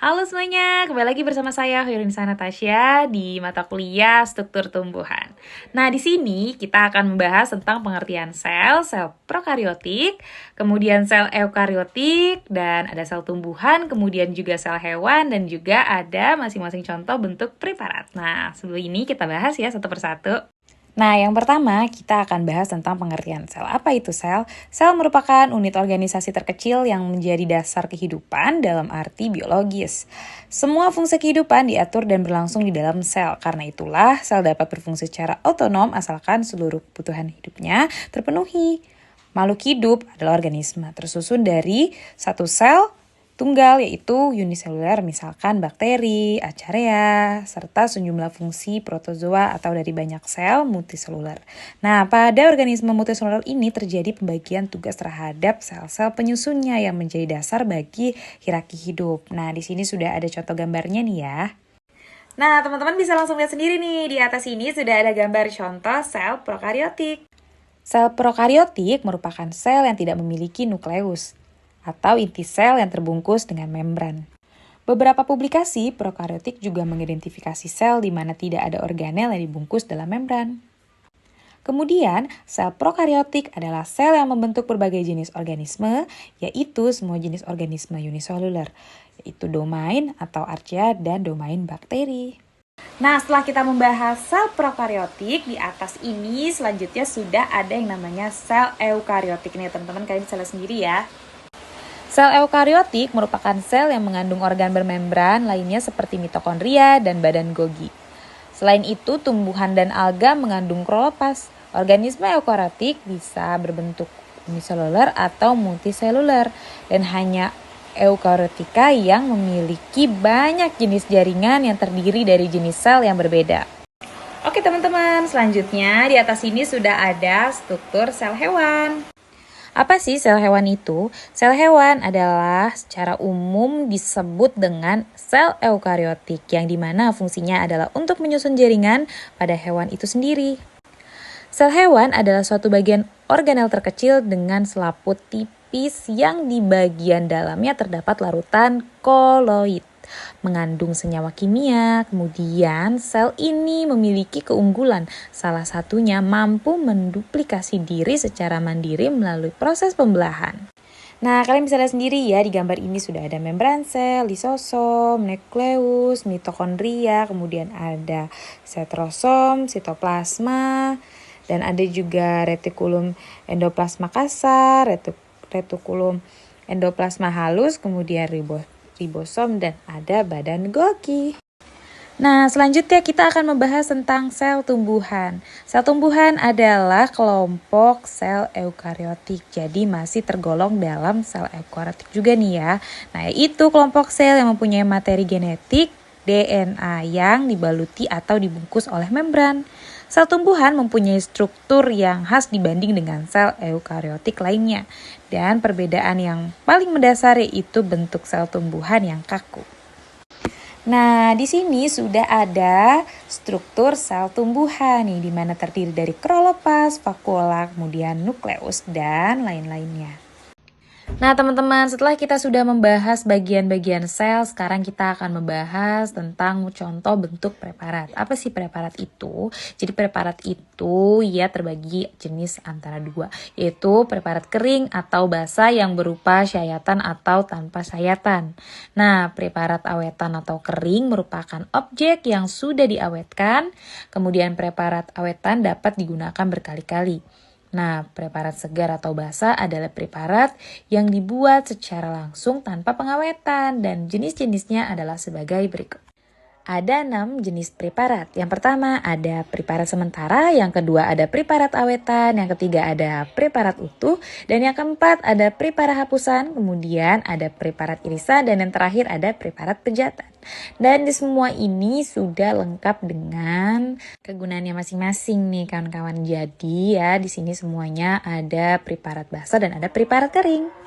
Halo semuanya, kembali lagi bersama saya Hoirinsa Natasha di mata kuliah Struktur Tumbuhan. Nah, di sini kita akan membahas tentang pengertian sel, sel prokariotik, kemudian sel eukariotik, dan ada sel tumbuhan, kemudian juga sel hewan, dan juga ada masing-masing contoh bentuk preparat. Nah, sebelum ini kita bahas ya satu persatu. Nah, yang pertama kita akan bahas tentang pengertian sel. Apa itu sel? Sel merupakan unit organisasi terkecil yang menjadi dasar kehidupan dalam arti biologis. Semua fungsi kehidupan diatur dan berlangsung di dalam sel. Karena itulah sel dapat berfungsi secara otonom asalkan seluruh kebutuhan hidupnya terpenuhi. Makhluk hidup adalah organisme tersusun dari satu sel tunggal yaitu uniseluler, misalkan bakteri, archaea, serta sejumlah fungsi protozoa atau dari banyak sel multiseluler. Nah, pada organisme multiseluler ini terjadi pembagian tugas terhadap sel-sel penyusunnya yang menjadi dasar bagi hierarki hidup. Nah, di sini sudah ada contoh gambarnya nih ya. Nah, teman-teman bisa langsung lihat sendiri nih, di atas ini sudah ada gambar contoh sel prokariotik. Sel prokariotik merupakan sel yang tidak memiliki nukleus atau inti sel yang terbungkus dengan membran. Beberapa publikasi prokariotik juga mengidentifikasi sel di mana tidak ada organel yang dibungkus dalam membran. Kemudian, sel prokariotik adalah sel yang membentuk berbagai jenis organisme, yaitu semua jenis organisme uniseluler, yaitu domain atau archaea dan domain bakteri. Nah, setelah kita membahas sel prokariotik, di atas ini selanjutnya sudah ada yang namanya sel eukariotik. Nih teman-teman, kalian bisa lihat sendiri ya. Sel eukariotik merupakan sel yang mengandung organ bermembran lainnya seperti mitokondria dan badan Golgi. Selain itu, tumbuhan dan alga mengandung kloroplas. Organisme eukariotik bisa berbentuk uniseluler atau multiseluler dan hanya eukariotika yang memiliki banyak jenis jaringan yang terdiri dari jenis sel yang berbeda. Oke teman-teman, selanjutnya di atas ini sudah ada struktur sel hewan. Apa sih sel hewan itu? Sel hewan adalah secara umum disebut dengan sel eukariotik yang dimana fungsinya adalah untuk menyusun jaringan pada hewan itu sendiri. Sel hewan adalah suatu bagian organel terkecil dengan selaput tipis yang di bagian dalamnya terdapat larutan koloid mengandung senyawa kimia. Kemudian sel ini memiliki keunggulan, salah satunya mampu menduplikasi diri secara mandiri melalui proses pembelahan. Nah, kalian bisa lihat sendiri ya, di gambar ini sudah ada membran sel, lisosom, nukleus, mitokondria, kemudian ada setrosom, sitoplasma, dan ada juga retikulum endoplasma kasar, retikulum endoplasma halus, kemudian ribosom, dan ada badan Golgi. Nah, selanjutnya kita akan membahas tentang sel tumbuhan. Sel tumbuhan adalah kelompok sel eukariotik, jadi masih tergolong dalam sel eukariotik juga nih ya. Nah, itu kelompok sel yang mempunyai materi genetik, DNA yang dibaluti atau dibungkus oleh membran. Sel tumbuhan mempunyai struktur yang khas dibanding dengan sel eukariotik lainnya. Dan perbedaan yang paling mendasar yaitu bentuk sel tumbuhan yang kaku. Nah, di sini sudah ada struktur sel tumbuhan nih, di mana terdiri dari kloroplas, vakuola, kemudian nukleus, dan lain-lainnya. Nah teman-teman, setelah kita sudah membahas bagian-bagian sel, sekarang kita akan membahas tentang contoh bentuk preparat. Apa sih preparat itu? Jadi preparat itu ya terbagi jenis antara dua, yaitu preparat kering atau basah yang berupa syayatan atau tanpa syayatan. Nah, preparat awetan atau kering merupakan objek yang sudah diawetkan, kemudian preparat awetan dapat digunakan berkali-kali. Nah, preparat segar atau basah adalah preparat yang dibuat secara langsung tanpa pengawetan dan jenis-jenisnya adalah sebagai berikut. Ada 6 jenis preparat. Yang pertama ada preparat sementara, yang kedua ada preparat awetan, yang ketiga ada preparat utuh, dan yang keempat ada preparat hapusan, kemudian ada preparat irisan, dan yang terakhir ada preparat pejatan. Dan di semua ini sudah lengkap dengan kegunaannya masing-masing nih kawan-kawan. Jadi ya di sini semuanya ada preparat basah dan ada preparat kering.